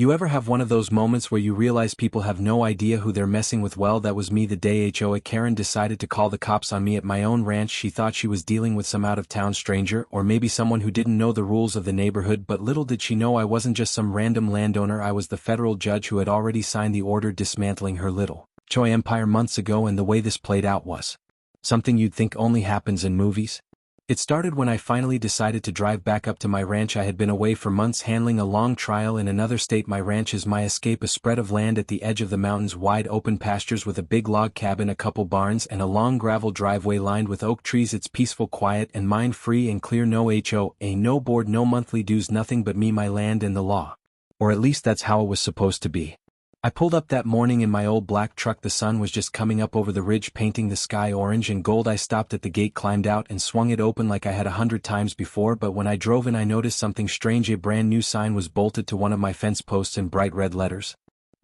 You ever have one of those moments where you realize people have no idea who they're messing with? Well, that was me the day HOA Karen decided to call the cops on me at my own ranch. She thought she was dealing with some out-of-town stranger or maybe someone who didn't know the rules of the neighborhood, but little did she know I wasn't just some random landowner. I was the federal judge who had already signed the order dismantling her little HOA empire months ago, and the way this played out was something you'd think only happens in movies. It started when I finally decided to drive back up to my ranch. I had been away for months handling a long trial in another state. My ranch is my escape, a spread of land at the edge of the mountains, wide open pastures with a big log cabin, a couple barns, and a long gravel driveway lined with oak trees. It's peaceful, quiet, and mind-free and clear. No HOA, no board, no monthly dues, nothing but me, my land, and the law. Or at least that's how it was supposed to be. I pulled up that morning in my old black truck. The sun was just coming up over the ridge, painting the sky orange and gold. I stopped at the gate, climbed out, and swung it open like I had 100 times before, but when I drove in I noticed something strange. A brand new sign was bolted to one of my fence posts in bright red letters.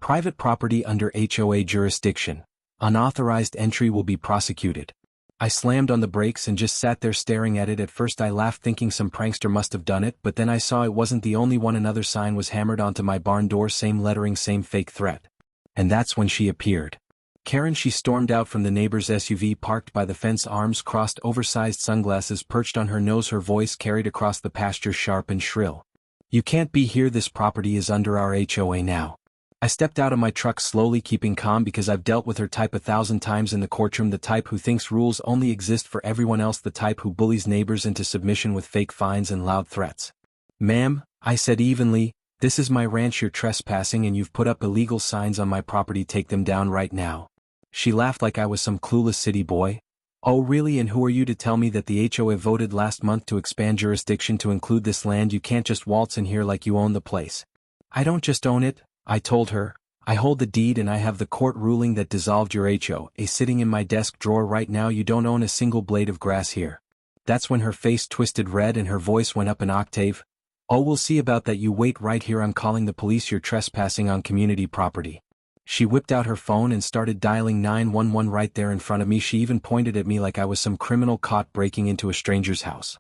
Private property under HOA jurisdiction. Unauthorized entry will be prosecuted. I slammed on the brakes and just sat there staring at it. At first I laughed, thinking some prankster must have done it, but then I saw it wasn't the only one. Another sign was hammered onto my barn door, same lettering, same fake threat. And that's when she appeared. Karen. She stormed out from the neighbor's SUV parked by the fence, arms crossed, oversized sunglasses perched on her nose. Her voice carried across the pasture, sharp and shrill. You can't be here. This property is under our HOA now. I stepped out of my truck slowly, keeping calm because I've dealt with her type 1,000 times in the courtroom. The type who thinks rules only exist for everyone else. The type who bullies neighbors into submission with fake fines and loud threats. Ma'am, I said evenly, this is my ranch. You're trespassing and you've put up illegal signs on my property. Take them down right now. She laughed like I was some clueless city boy. Oh really? And who are you to tell me that the HOA voted last month to expand jurisdiction to include this land? You can't just waltz in here like you own the place. I don't just own it, I told her. I hold the deed and I have the court ruling that dissolved your HOA sitting in my desk drawer right now. You don't own a single blade of grass here. That's when her face twisted red and her voice went up an octave. Oh, we'll see about that. You wait right here. I'm calling the police. You're trespassing on community property. She whipped out her phone and started dialing 911 right there in front of me. She even pointed at me like I was some criminal caught breaking into a stranger's house.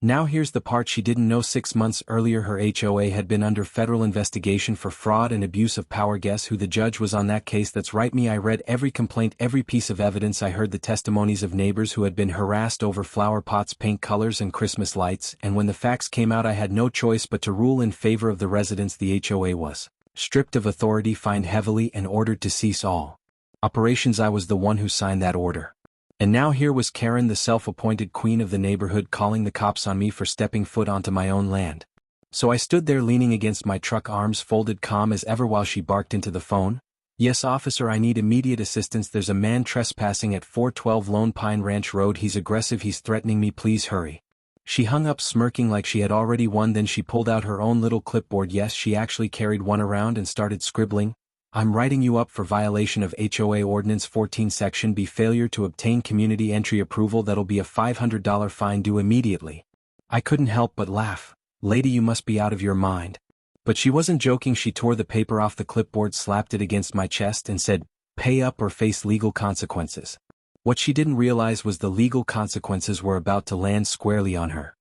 Now here's the part she didn't know. 6 months earlier her HOA had been under federal investigation for fraud and abuse of power. Guess who the judge was on that case? That's right, me. I read every complaint, every piece of evidence. I heard the testimonies of neighbors who had been harassed over flower pots, paint colors, and Christmas lights, and when the facts came out I had no choice but to rule in favor of the residents. The HOA was stripped of authority, fined heavily, and ordered to cease all operations. I was the one who signed that order. And now here was Karen, the self-appointed queen of the neighborhood, calling the cops on me for stepping foot onto my own land. So I stood there leaning against my truck, arms folded, calm as ever, while she barked into the phone. Yes, officer, I need immediate assistance. There's a man trespassing at 412 Lone Pine Ranch Road. He's aggressive. He's threatening me. Please hurry. She hung up, smirking like she had already won. Then she pulled out her own little clipboard. Yes, she actually carried one around and started scribbling. I'm writing you up for violation of HOA Ordinance 14 Section B, failure to obtain community entry approval. That'll be a $500 fine due immediately. I couldn't help but laugh. Lady, you must be out of your mind. But she wasn't joking. She tore the paper off the clipboard, slapped it against my chest, and said, pay up or face legal consequences. What she didn't realize was the legal consequences were about to land squarely on her.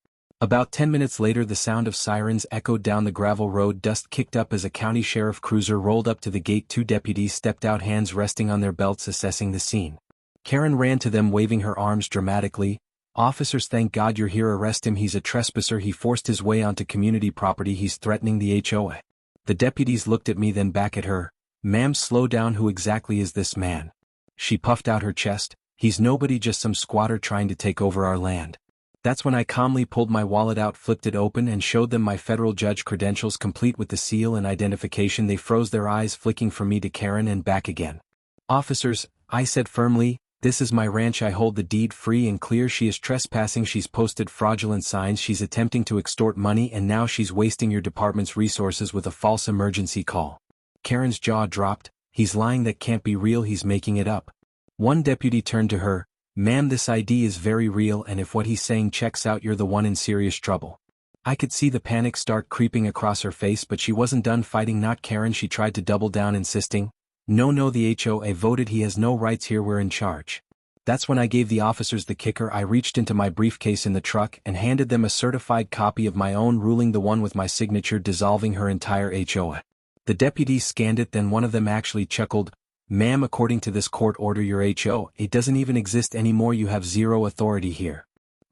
About 10 minutes later the sound of sirens echoed down the gravel road. Dust kicked up as a county sheriff cruiser rolled up to the gate. 2 deputies stepped out, hands resting on their belts, assessing the scene. Karen ran to them, waving her arms dramatically. Officers, thank God you're here. Arrest him. He's a trespasser. He forced his way onto community property. He's threatening the HOA. The deputies looked at me, then back at her. Ma'am, slow down. Who exactly is this man? She puffed out her chest. He's nobody, just some squatter trying to take over our land. That's when I calmly pulled my wallet out, flipped it open, and showed them my federal judge credentials, complete with the seal and identification. They froze, their eyes flicking from me to Karen and back again. Officers, I said firmly, this is my ranch. I hold the deed free and clear. She is trespassing. She's posted fraudulent signs. She's attempting to extort money, and now she's wasting your department's resources with a false emergency call. Karen's jaw dropped. He's lying. That can't be real. He's making it up. One deputy turned to her. Ma'am, this ID is very real, and if what he's saying checks out, you're the one in serious trouble. I could see the panic start creeping across her face, but she wasn't done fighting. Not Karen. She tried to double down, insisting, no, the HOA voted. He has no rights here. We're in charge. That's when I gave the officers the kicker. I reached into my briefcase in the truck and handed them a certified copy of my own ruling, the one with my signature dissolving her entire HOA. The deputies scanned it, then one of them actually chuckled. "Ma'am, according to this court order your HOA doesn't even exist anymore, you have zero authority here."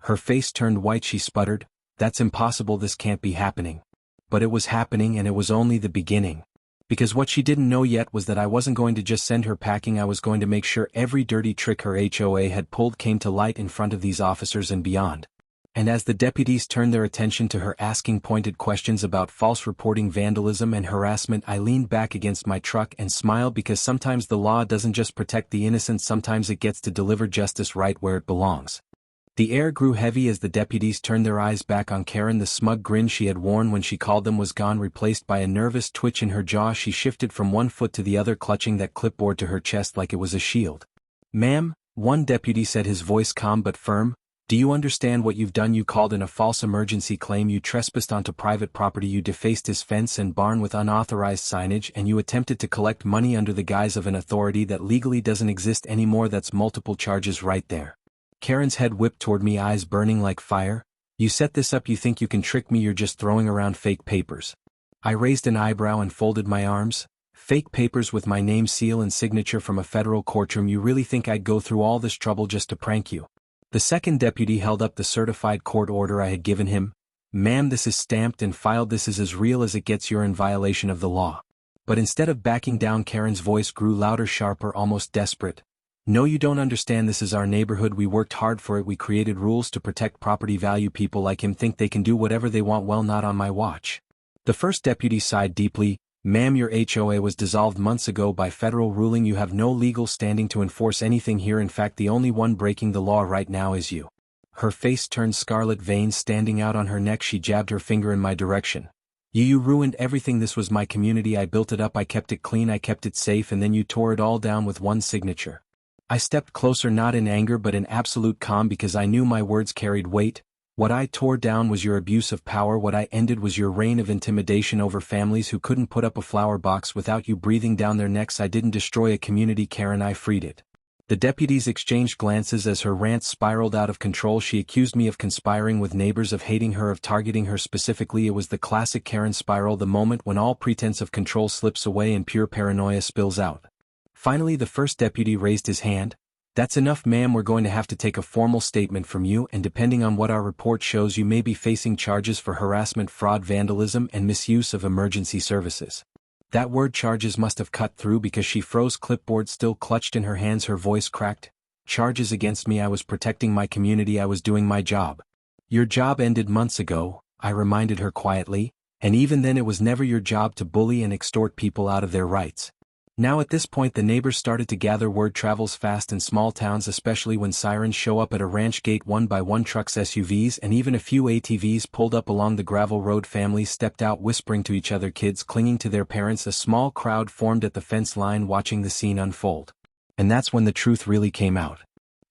Her face turned white, she sputtered, "That's impossible, this can't be happening." But it was happening, and it was only the beginning. Because what she didn't know yet was that I wasn't going to just send her packing, I was going to make sure every dirty trick her HOA had pulled came to light in front of these officers and beyond. And as the deputies turned their attention to her asking pointed questions about false reporting, vandalism and harassment, I leaned back against my truck and smiled, because sometimes the law doesn't just protect the innocent, sometimes it gets to deliver justice right where it belongs. The air grew heavy as the deputies turned their eyes back on Karen. The smug grin she had worn when she called them was gone, replaced by a nervous twitch in her jaw. She shifted from one foot to the other, clutching that clipboard to her chest like it was a shield. "Ma'am," one deputy said, his voice calm but firm, "do you understand what you've done? You called in a false emergency claim, you trespassed onto private property, you defaced his fence and barn with unauthorized signage, and you attempted to collect money under the guise of an authority that legally doesn't exist anymore. That's multiple charges right there." Karen's head whipped toward me, eyes burning like fire. "You set this up, you think you can trick me, you're just throwing around fake papers." I raised an eyebrow and folded my arms. "Fake papers with my name, seal and signature from a federal courtroom? You really think I'd go through all this trouble just to prank you?" The second deputy held up the certified court order I had given him. "Ma'am, this is stamped and filed, this is as real as it gets, you're in violation of the law." But instead of backing down, Karen's voice grew louder, sharper, almost desperate. "No, you don't understand, this is our neighborhood, we worked hard for it, we created rules to protect property value, people like him think they can do whatever they want, well, not on my watch." The first deputy sighed deeply. "Ma'am, your HOA was dissolved months ago by federal ruling, you have no legal standing to enforce anything here, in fact the only one breaking the law right now is you." Her face turned scarlet, veins standing out on her neck. She jabbed her finger in my direction. You ruined everything, this was my community, I built it up, I kept it clean, I kept it safe, and then you tore it all down with one signature." I stepped closer, not in anger but in absolute calm, because I knew my words carried weight. "What I tore down was your abuse of power, what I ended was your reign of intimidation over families who couldn't put up a flower box without you breathing down their necks. I didn't destroy a community, Karen, I freed it." The deputies exchanged glances as her rant spiraled out of control. She accused me of conspiring with neighbors, of hating her, of targeting her specifically. It was the classic Karen spiral, the moment when all pretense of control slips away and pure paranoia spills out. Finally, the first deputy raised his hand. "That's enough, ma'am, we're going to have to take a formal statement from you, and depending on what our report shows, you may be facing charges for harassment, fraud, vandalism, and misuse of emergency services." That word charges must have cut through, because she froze, clipboard still clutched in her hands, her voice cracked. "Charges against me? I was protecting my community, I was doing my job." "Your job ended months ago," I reminded her quietly, "and even then it was never your job to bully and extort people out of their rights." Now at this point the neighbors started to gather. Word travels fast in small towns, especially when sirens show up at a ranch gate. One by one, trucks, SUVs, and even a few ATVs pulled up along the gravel road. Families stepped out whispering to each other, kids clinging to their parents. A small crowd formed at the fence line watching the scene unfold. And that's when the truth really came out.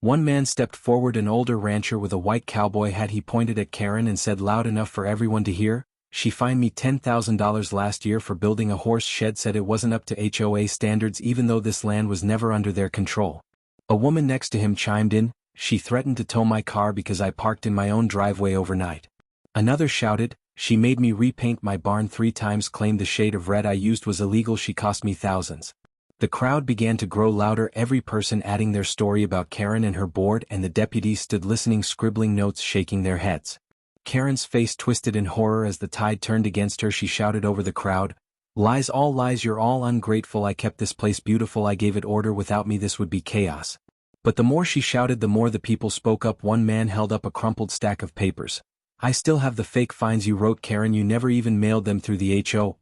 One man stepped forward, an older rancher with a white cowboy hat. He pointed at Karen and said loud enough for everyone to hear, "She fined me $10,000 last year for building a horse shed, said it wasn't up to HOA standards even though this land was never under their control." A woman next to him chimed in, "She threatened to tow my car because I parked in my own driveway overnight." Another shouted, "She made me repaint my barn 3 times, claimed the shade of red I used was illegal, she cost me thousands." The crowd began to grow louder, every person adding their story about Karen and her board, and the deputies stood listening, scribbling notes, shaking their heads. Karen's face twisted in horror as the tide turned against her. She shouted over the crowd, "Lies, all lies, you're all ungrateful, I kept this place beautiful, I gave it order, without me this would be chaos." But the more she shouted, the more the people spoke up. One man held up a crumpled stack of papers. "I still have the fake fines you wrote, Karen, you never even mailed them through the HOA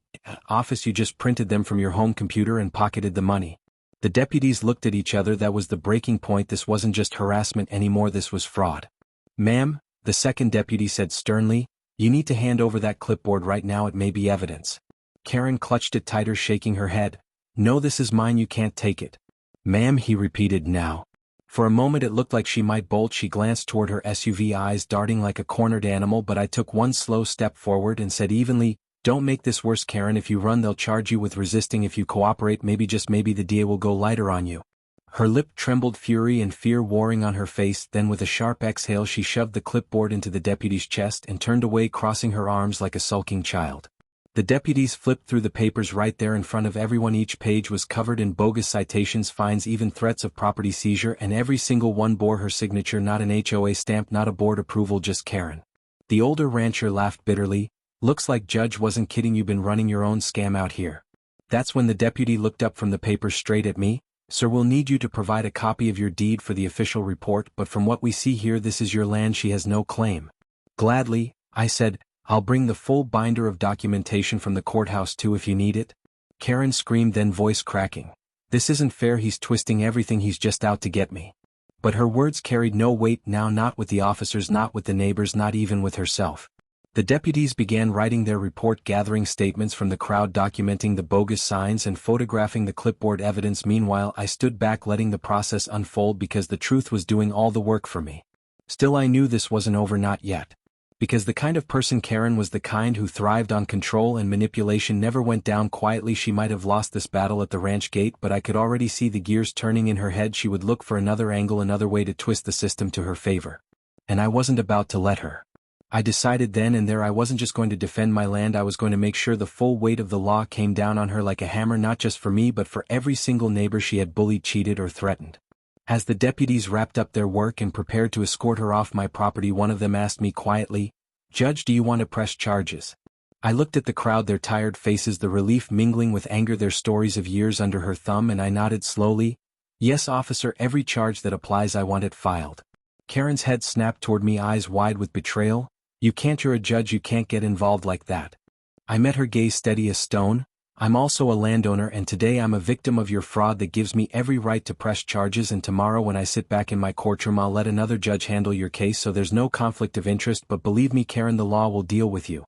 office, you just printed them from your home computer and pocketed the money." The deputies looked at each other. That was the breaking point. This wasn't just harassment anymore, this was fraud. "Ma'am," the second deputy said sternly, "you need to hand over that clipboard right now, it may be evidence." Karen clutched it tighter, shaking her head. "No, this is mine, you can't take it." "Ma'am," he repeated now. For a moment it looked like she might bolt. She glanced toward her SUV, eyes darting like a cornered animal, but I took one slow step forward and said evenly, "Don't make this worse, Karen, if you run they'll charge you with resisting, if you cooperate maybe, just maybe, the DA will go lighter on you." Her lip trembled, fury and fear warring on her face. Then with a sharp exhale she shoved the clipboard into the deputy's chest and turned away, crossing her arms like a sulking child. The deputies flipped through the papers right there in front of everyone. Each page was covered in bogus citations, fines, even threats of property seizure, and every single one bore her signature. Not an HOA stamp, not a board approval, just Karen. The older rancher laughed bitterly. Looks like Judge wasn't kidding. You've been running your own scam out here. That's when the deputy looked up from the paper straight at me. Sir, we'll need you to provide a copy of your deed for the official report, but from what we see here, this is your land. She has no claim. Gladly, I said. I'll bring the full binder of documentation from the courthouse too if you need it. Karen screamed, then voice cracking. This isn't fair. He's twisting everything. He's just out to get me. But her words carried no weight now, not with the officers, not with the neighbors, not even with herself. The deputies began writing their report, gathering statements from the crowd, documenting the bogus signs and photographing the clipboard evidence. Meanwhile, I stood back, letting the process unfold because the truth was doing all the work for me. Still, I knew this wasn't over, not yet. Because the kind of person Karen was, the kind who thrived on control and manipulation, never went down quietly. She might have lost this battle at the ranch gate, but I could already see the gears turning in her head. She would look for another angle, another way to twist the system to her favor. And I wasn't about to let her. I decided then and there I wasn't just going to defend my land. I was going to make sure the full weight of the law came down on her like a hammer, not just for me but for every single neighbor she had bullied, cheated, or threatened. As the deputies wrapped up their work and prepared to escort her off my property, one of them asked me quietly, "Judge, do you want to press charges?" I looked at the crowd, their tired faces, the relief mingling with anger, their stories of years under her thumb, and I nodded slowly. "Yes, officer, every charge that applies, I want it filed." Karen's head snapped toward me, eyes wide with betrayal. "You can't, you're a judge, you can't get involved like that." I met her gaze, steady as stone. "I'm also a landowner, and today I'm a victim of your fraud that gives me every right to press charges, and tomorrow when I sit back in my courtroom I'll let another judge handle your case so there's no conflict of interest. But believe me, Karen, the law will deal with you."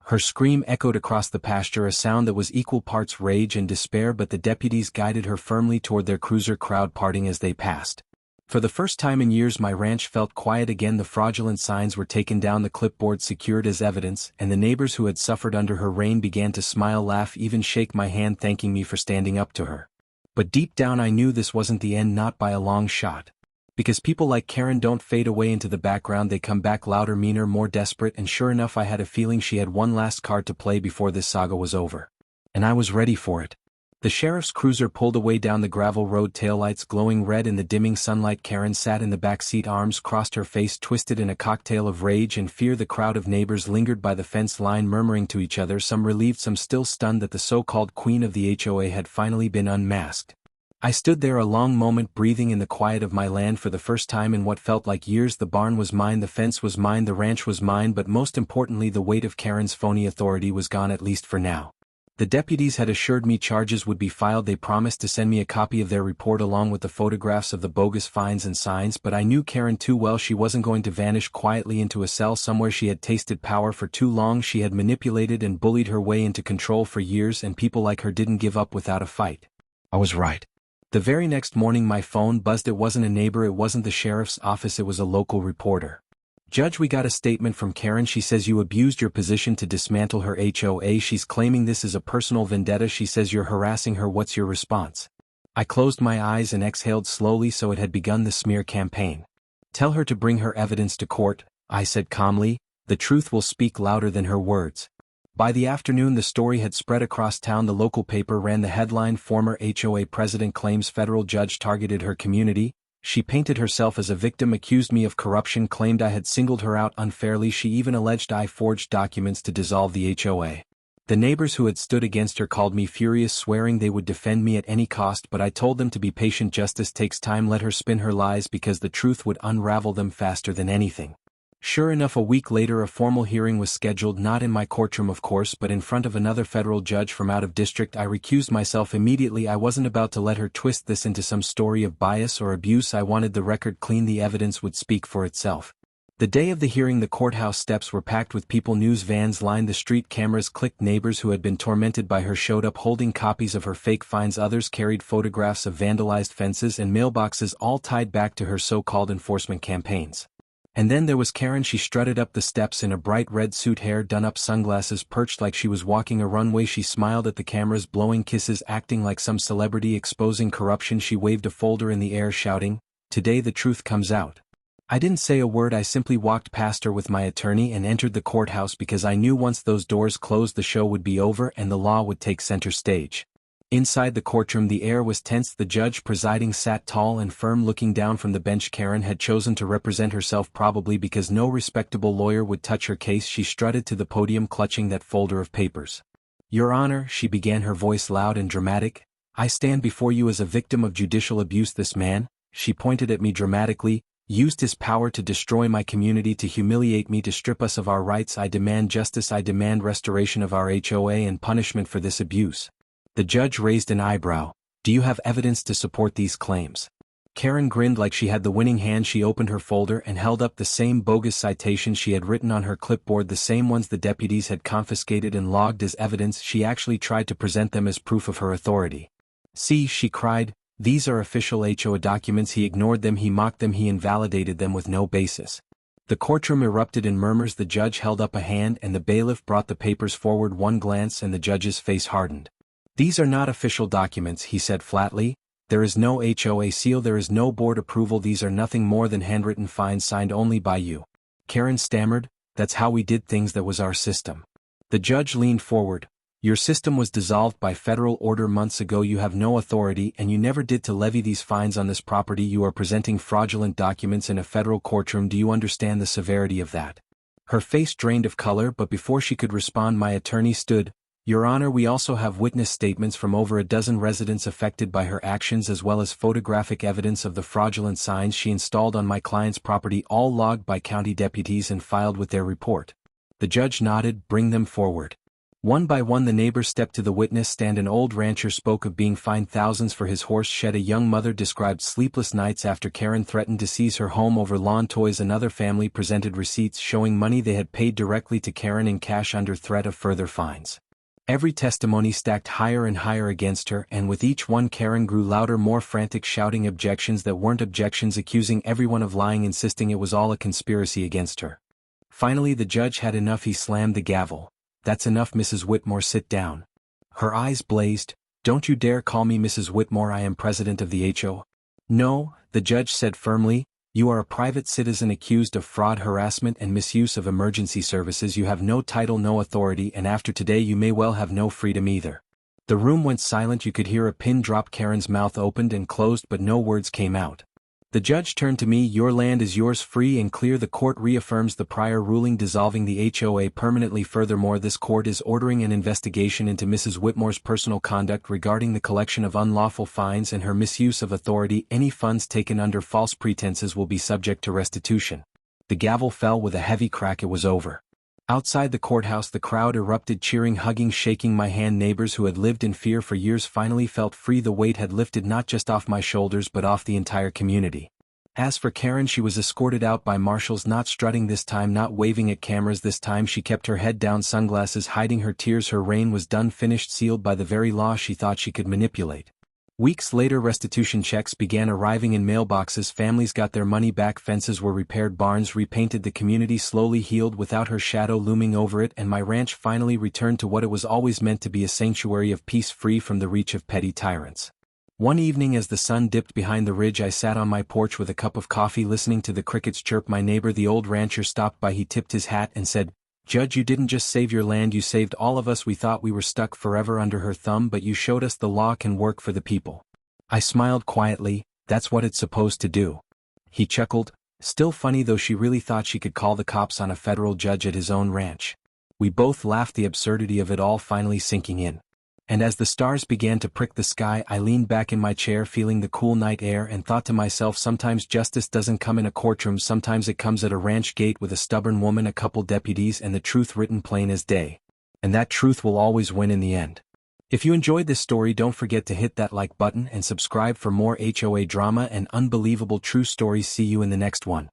Her scream echoed across the pasture, a sound that was equal parts rage and despair, but the deputies guided her firmly toward their cruiser, crowd parting as they passed. For the first time in years my ranch felt quiet again. The fraudulent signs were taken down, the clipboard secured as evidence, and the neighbors who had suffered under her reign began to smile, laugh, even shake my hand, thanking me for standing up to her. But deep down I knew this wasn't the end, not by a long shot. Because people like Karen don't fade away into the background, they come back louder, meaner, more desperate, and sure enough I had a feeling she had one last card to play before this saga was over. And I was ready for it. The sheriff's cruiser pulled away down the gravel road, taillights glowing red in the dimming sunlight. Karen sat in the back seat, arms crossed, her face twisted in a cocktail of rage and fear. The crowd of neighbors lingered by the fence line, murmuring to each other, some relieved, some still stunned that the so-called queen of the HOA had finally been unmasked. I stood there a long moment, breathing in the quiet of my land for the first time in what felt like years. The barn was mine, the fence was mine, the ranch was mine, but most importantly the weight of Karen's phony authority was gone, at least for now. The deputies had assured me charges would be filed. They promised to send me a copy of their report along with the photographs of the bogus fines and signs, but I knew Karen too well. She wasn't going to vanish quietly into a cell somewhere. She had tasted power for too long. She had manipulated and bullied her way into control for years, and people like her didn't give up without a fight. I was right. The very next morning my phone buzzed. It wasn't a neighbor, it wasn't the sheriff's office, it was a local reporter. "Judge, we got a statement from Karen. She says you abused your position to dismantle her HOA. She's claiming this is a personal vendetta. She says you're harassing her. What's your response?" I closed my eyes and exhaled slowly. So it had begun, the smear campaign. "Tell her to bring her evidence to court," I said calmly. "The truth will speak louder than her words." By the afternoon the story had spread across town. The local paper ran the headline, "Former HOA President Claims Federal Judge Targeted Her Community." She painted herself as a victim, accused me of corruption, claimed I had singled her out unfairly. She even alleged I forged documents to dissolve the HOA. The neighbors who had stood against her called me furious, swearing they would defend me at any cost, but I told them to be patient. Justice takes time. Let her spin her lies, because the truth would unravel them faster than anything. Sure enough, a week later a formal hearing was scheduled, not in my courtroom of course, but in front of another federal judge from out of district. I recused myself immediately. I wasn't about to let her twist this into some story of bias or abuse. I wanted the record clean. The evidence would speak for itself. The day of the hearing the courthouse steps were packed with people. News vans lined the street, cameras clicked. Neighbors who had been tormented by her showed up holding copies of her fake fines. Others carried photographs of vandalized fences and mailboxes, all tied back to her so-called enforcement campaigns. And then there was Karen. She strutted up the steps in a bright red suit, hair done up, sunglasses perched like she was walking a runway. She smiled at the cameras, blowing kisses, acting like some celebrity exposing corruption. She waved a folder in the air, shouting, "Today the truth comes out." I didn't say a word. I simply walked past her with my attorney and entered the courthouse because I knew once those doors closed the show would be over and the law would take center stage. Inside the courtroom the air was tense. The judge presiding sat tall and firm looking down from the bench. Karen had chosen to represent herself, probably because no respectable lawyer would touch her case. She strutted to the podium clutching that folder of papers. "Your Honor," she began, her voice loud and dramatic, "I stand before you as a victim of judicial abuse. This man," she pointed at me dramatically, "used his power to destroy my community, to humiliate me, to strip us of our rights. I demand justice. I demand restoration of our HOA and punishment for this abuse." The judge raised an eyebrow. "Do you have evidence to support these claims?" Karen grinned like she had the winning hand. She opened her folder and held up the same bogus citations she had written on her clipboard, the same ones the deputies had confiscated and logged as evidence. She actually tried to present them as proof of her authority. "See," she cried, "these are official HOA documents." He ignored them, he mocked them, he invalidated them with no basis. The courtroom erupted in murmurs. The judge held up a hand and the bailiff brought the papers forward. One glance and the judge's face hardened. "These are not official documents," he said flatly. "There is no HOA seal, there is no board approval. These are nothing more than handwritten fines signed only by you." Karen stammered, "That's how we did things, that was our system." The judge leaned forward. "Your system was dissolved by federal order months ago. You have no authority and you never did to levy these fines on this property. You are presenting fraudulent documents in a federal courtroom. Do you understand the severity of that?" Her face drained of color, but before she could respond my attorney stood. "Your Honor, we also have witness statements from over a dozen residents affected by her actions, as well as photographic evidence of the fraudulent signs she installed on my client's property, all logged by county deputies and filed with their report." The judge nodded. "Bring them forward." One by one the neighbors stepped to the witness stand. An old rancher spoke of being fined thousands for his horse shed. A young mother described sleepless nights after Karen threatened to seize her home over lawn toys. Another family presented receipts showing money they had paid directly to Karen in cash under threat of further fines. Every testimony stacked higher and higher against her, and with each one Karen grew louder, more frantic, shouting objections that weren't objections, accusing everyone of lying, insisting it was all a conspiracy against her. Finally the judge had enough. He slammed the gavel. "That's enough, Mrs. Whitmore, sit down." Her eyes blazed. "Don't you dare call me Mrs. Whitmore. I am president of the HOA." "No," the judge said firmly. "You are a private citizen accused of fraud, harassment and misuse of emergency services. You have no title, no authority, and after today you may well have no freedom either." The room went silent. You could hear a pin drop. Karen's mouth opened and closed but no words came out. The judge turned to me. "Your land is yours, free and clear. The court reaffirms the prior ruling dissolving the HOA permanently. Furthermore, this court is ordering an investigation into Mrs. Whitmore's personal conduct regarding the collection of unlawful fines and her misuse of authority. Any funds taken under false pretenses will be subject to restitution." The gavel fell with a heavy crack. It was over. Outside the courthouse the crowd erupted, cheering, hugging, shaking my hand. Neighbors who had lived in fear for years finally felt free. The weight had lifted not just off my shoulders but off the entire community. As for Karen, she was escorted out by marshals, not strutting this time, not waving at cameras this time. She kept her head down, sunglasses hiding her tears. Her reign was done, finished, sealed by the very law she thought she could manipulate. Weeks later restitution checks began arriving in mailboxes. Families got their money back. Fences were repaired, barns repainted. The community slowly healed without her shadow looming over it, and my ranch finally returned to what it was always meant to be, a sanctuary of peace, free from the reach of petty tyrants. One evening as the sun dipped behind the ridge, I sat on my porch with a cup of coffee listening to the crickets chirp. My neighbor, the old rancher, stopped by. He tipped his hat and said, "Judge, you didn't just save your land, you saved all of us. We thought we were stuck forever under her thumb, but you showed us the law can work for the people." I smiled quietly. "That's what it's supposed to do." He chuckled. Still funny though, she really thought she could call the cops on a federal judge at his own ranch. We both laughed, the absurdity of it all finally sinking in. And as the stars began to prick the sky, I leaned back in my chair feeling the cool night air and thought to myself, sometimes justice doesn't come in a courtroom, sometimes it comes at a ranch gate with a stubborn woman, a couple deputies, and the truth written plain as day. And that truth will always win in the end. If you enjoyed this story, don't forget to hit that like button and subscribe for more HOA drama and unbelievable true stories. See you in the next one.